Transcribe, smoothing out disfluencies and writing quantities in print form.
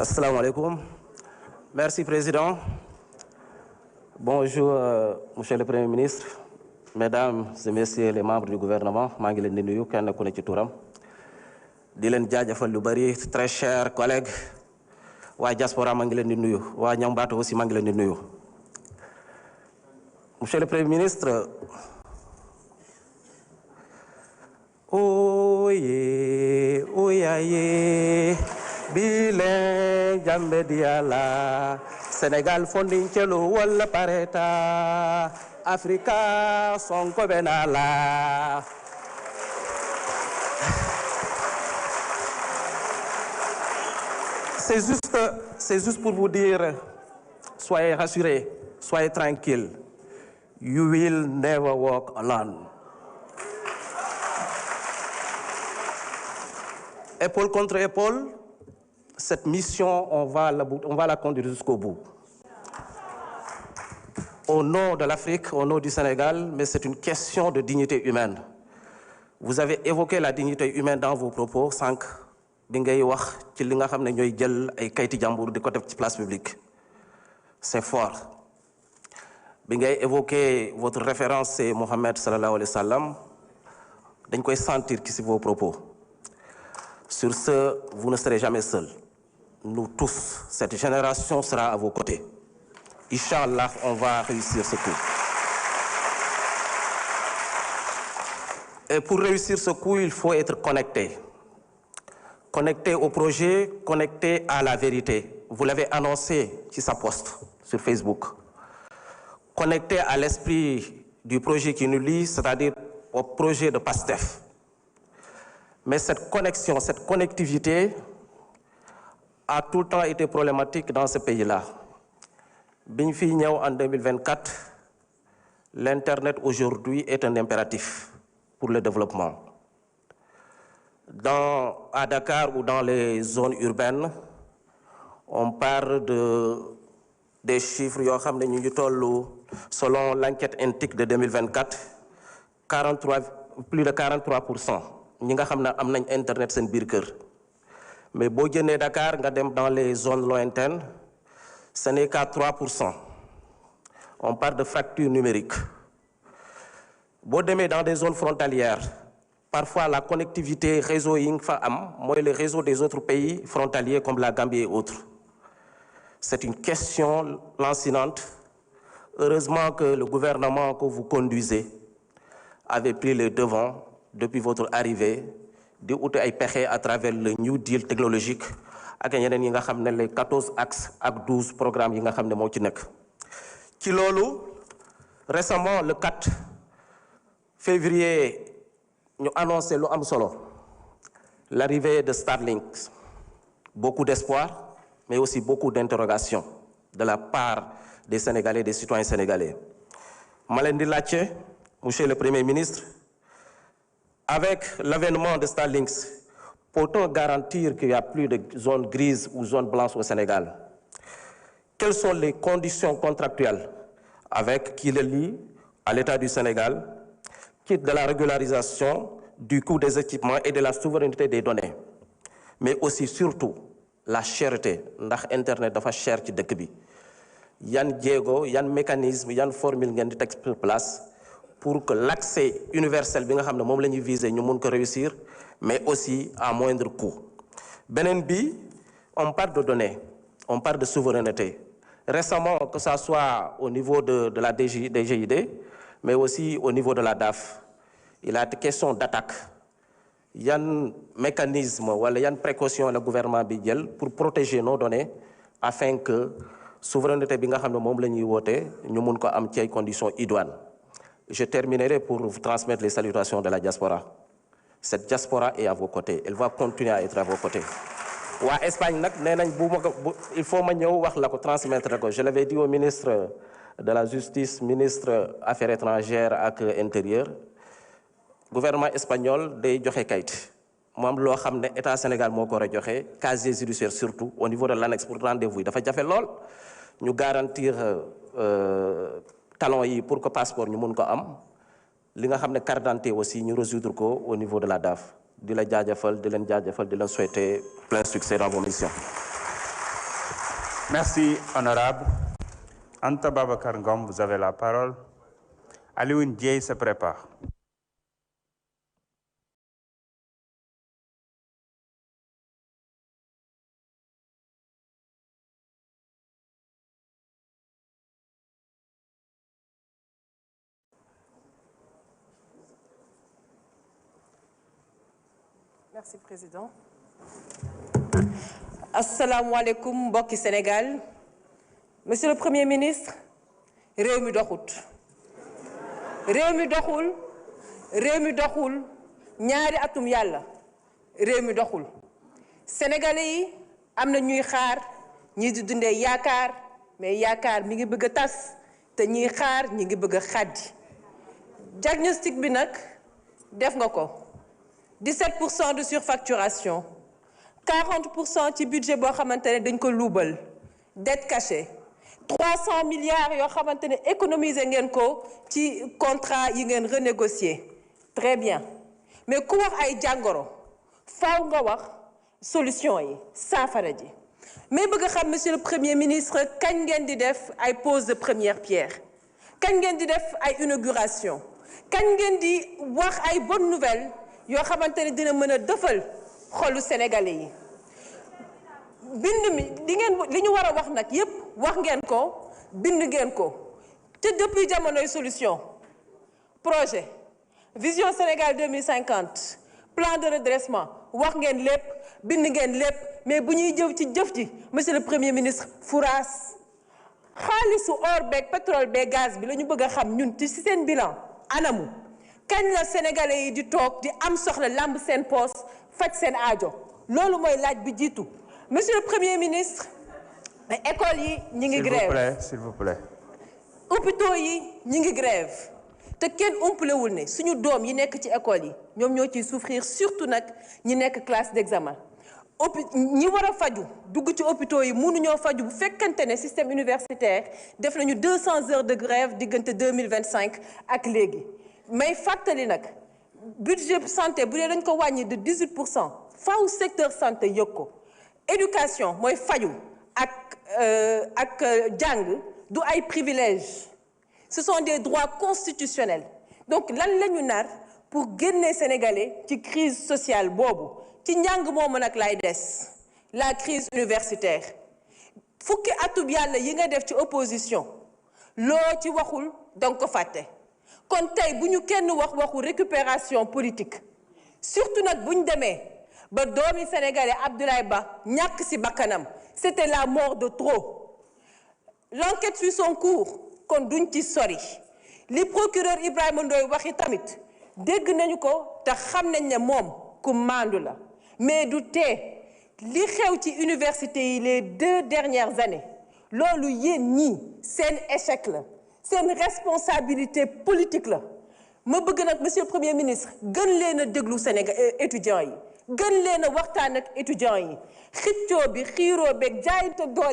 Assalamu alaikum. Merci, Président. Bonjour, Monsieur le Premier ministre, Mesdames et Messieurs les membres du gouvernement. maa ngi leen di nuyu kenn ku ne ci turam di leen jaajëfal lu bari très chers collègues waa diaspora maa ngi leen di nuyu waa Ñambato aussi maa ngi leen di nuyu. Monsieur le Premier ministre, oye oyaye bile jambe diala Sénégal fondincelo wala pareta Africa sonko benala. C'est juste pour vous dire, soyez rassurés, soyez tranquilles. You will never walk alone. Épaule contre épaule, cette mission, on va la conduire jusqu'au bout. Au nom de l'Afrique, au nom du Sénégal, mais c'est une question de dignité humaine. Vous avez évoqué la dignité humaine dans vos propos, sànq bi ngay wax ci li nga xam ne ñooy jël ay kayti jàmbur di ko def ci place publique. C'est fort. Bi ngay évoqué votre référence, c'est Mohammed sallallahu alayhi wa sallam. Dañ koy sentir ci vos propos. Sur ce, vous ne serez jamais seuls. Nous tous, cette génération sera à vos côtés. Inch'Allah, on va réussir ce coup. Et pour réussir ce coup, il faut être connecté. Connecté au projet, connecté à la vérité. Vous l'avez annoncé sur sa poste sur Facebook. Connecté à l'esprit du projet qui nous lie, c'est-à-dire au projet de PASTEF. Mais cette connexion, cette connectivité a tout le temps été problématique dans ce pays-là. Biñ fi ñëw en 2024, l'Internet aujourd'hui est un impératif pour le développement. À Dakar ou dans les zones urbaines, on parle des chiffres yoo xam ne ñu ngi tollu selon l'enquête INTIC de 2024, plus de 43%. ñi nga xam ne am nañ internet seen biir kër mais boo génnee Dakar nga dem dans les zones lointaines ce n'est qu'à 3%. On parle de fracture numérique. Boo demee dans des zones frontalières parfois la connectivité réseau yi nga fa am mooy le réseau des autres pays frontaliers comme la Gambie et autres. C'est une question lancinante. Heureusement que le gouvernement que vous conduisez avait pris les devants depuis votre arrivée, di uti ay pexe à travers le New Deal technologique ak yeneen yi nga xam ne les 14 axes ak 12 programmes yi nga xam ne moo ci nekk. Ci loolu récemment le 4 février ñu annoncé lu am solo l'arrivée de Starlink. Beaucoup d'espoir mais aussi beaucoup d'interrogations de la part des Sénégalais, des citoyens sénégalais. Ma leen di laajte, Monsieur le Premier ministre, avec l'avènement de Starlink, peut-on garantir qu'il n'y a plus de zones grises ou zones blanches au Sénégal? Quelles sont les conditions contractuelles avec qui le lie à l'État du Sénégal, quitte de la régularisation du coût des équipements et de la souveraineté des données, mais aussi surtout la cherté ndax Internet dafa cher ci dëkk bi. Yan jéego, yan mécanisme, yan formule ngeen di teg sur place pour que l'accès universel bi nga xam ne moom la ñuy viser ñu mun ko réussir, mais aussi à moindre coût. Beneen bi, on parle de données, on parle de souveraineté. Récemment, que ça soit au niveau de la DGID, mais aussi au niveau de la DAF, il a été question d'attaque. Yan mécanisme wala yan précaution le gouvernement bi jël pour protéger nos données afin que souveraineté bi nga xam ne moom la ñuy woote ñu mun ko am ci ay conditions idoines. Je terminerai pour vous transmettre les salutations de la diaspora. Cette diaspora est à vos côtés. Elle va continuer à être à vos côtés. Waa Espagne nag nee nañ il faut ma ñëw wax la ko transmettre ko. Je l'avais dit au ministre de la Justice, ministre Affaires étrangères ak Intérieur. Gouvernement espagnol day joxe kayit. Mu am loo xam ne état Sénégal moo ko war a joxe, casier judiciaire surtout au niveau de l'annexe pour rendez-vous yi dafa jafe lool. Ñu garantir talons yi pour que passeport ñu mun ko am. Li nga xam ne carte d'identité aussi ñu résoudre ko au niveau de la DAF. Di la jaajëfal, di leen souhaiter plein succès dans vos missions. Merci, honorable. Anta Babacar Ngom, vous avez la parole. Alioune Dieye se prépare. Merci, Président. Assalamu alaikum, mbokki Sénégal. Monsieur le Premier ministre, réew mi doxut. Réew mi doxul, ñaari atum yàlla, réew mi doxul. Sénégalais yi am na ñuy xaar, ñii di dundee yaakaar, mais yaakaar mi ngi bëgg a tas, te ñiy xaar ñi ngi bëgg a xaddi. Diagnostic bi nag def nga ko. 17% de surfacturation, 40% ci budget boo xamante ne dañ ko luubal, dette cachée, 300 milliards yoo xamante ne économiser ngeen ko ci contrat yi ngeen renégocier. Très bien, mais ku wax ay jàngoro faaw nga wax solution yi saafara ji. mais bëgg a xam monsieur le Premier ministre kañ ngeen di def ay pose de première pierre, kañ ngeen di def ay inauguration, kañ ngeen di wax ay bonnes nouvelles yoo xamante ne dina mën a dëfal xolu sénégalais yi. bind mi li ñu war a wax nag yépp wax ngeen ko, bind ngeen ko te depuis jamonoy solution projet vision Sénégal 2050 plan de redressement wax ngeen lépp, bind ngeen lépp, mais bu ñuy jëw ci jëf ji monsieur le Premier ministre furaas xaalisu or beeg pétrole beeg gaz bi la ñu bëgg a xam ñun ci seen bilan anamu. kañ la sénégalais yi di toog di am soxla lamb seen poos faj seen aajo loolu mooy laaj bi jiitu. monsieur le Premier ministre école yi ñi ngi grève, s'il vous plaît. hôpitaux yi ñi ngi grève te kenn umpalewul ne suñu doom yi nekk ci école yi ñoom ñoo ciy souffrir, surtout nag ñi nekk classe d'examen. ñi war a faju dugg ci hôpitaux yi mënuñoo faju bu fekkante ne système universitaire def nañu 200 heures de grève diggante 2025 ak léegi. may fàttali nag budget santé bu dee dañ ko wàññi de 18%, faaw secteur santé yëg ko. éducation mooy faju ak jàng du ay privilèges, ce sont des droits constitutionnels. donc lan la ñu nar pour génne sénégalais ci crise sociale boobu ci njàng moomu nag lay des. la crise universitaire fukki atub yàlla yi nga def ci opposition loo ci waxul danga ko fàtte. kon tey bu ñu kenn waxu récupération politique, surtout nag bu ñu demee ba doomi sénégalais Abdoulaye Ba ñàkk ci bakkanam, c'était la mort de trop. l'enquête suit son cours kon duñ ci sori. li procureur Ibrahima Ndoye waxi tamit dégg nañu ko te xam nañ ne moom ku maandu la, mais du tee li xew ci université yi les 2 dernières années loolu yéen ñii seen échec la, seen responsabilité politique la. ma bëgg nag monsieur le Premier ministre gën leen a déglu Sénégal étudiants yi, gën leen a waxtaan ak étudiants yi. xiccoo bi xiiroo beeg jaayante doole